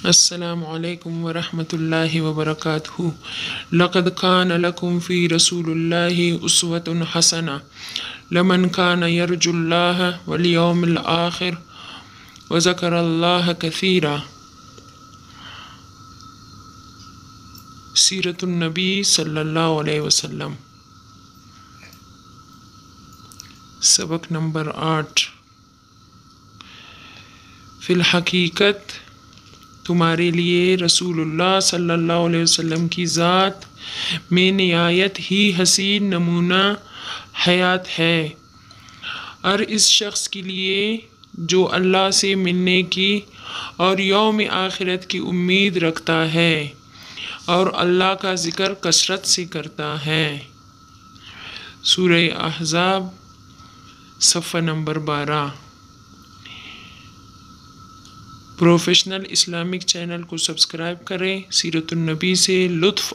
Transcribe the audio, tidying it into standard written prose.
السلام علیکم ورحمۃ اللہ وبرکاتہ۔ لقد کان لکم فی رسول اللہ اسوۃ حسنہ لمن کان یرجو اللہ والیوم الآخر وذکر اللہ کثیرا۔ سیرت النبی صلی اللہ علیہ وسلم، سبق نمبر 8۔ فی الحقیقت تمہارے لیے رسول اللہ صلی اللہ علیہ وسلم کی ذات میں نہایت ہی حسین نمونہ حیات ہے، اور اس شخص کے لیے جو اللہ سے ملنے کی اور یوم آخرت کی امید رکھتا ہے اور اللہ کا ذکر کثرت سے کرتا ہے۔ سورہ احزاب صفحہ نمبر 12۔ پروفیشنل اسلامک چینل کو سبسکرائب کریں، سیرت النبی سے لطف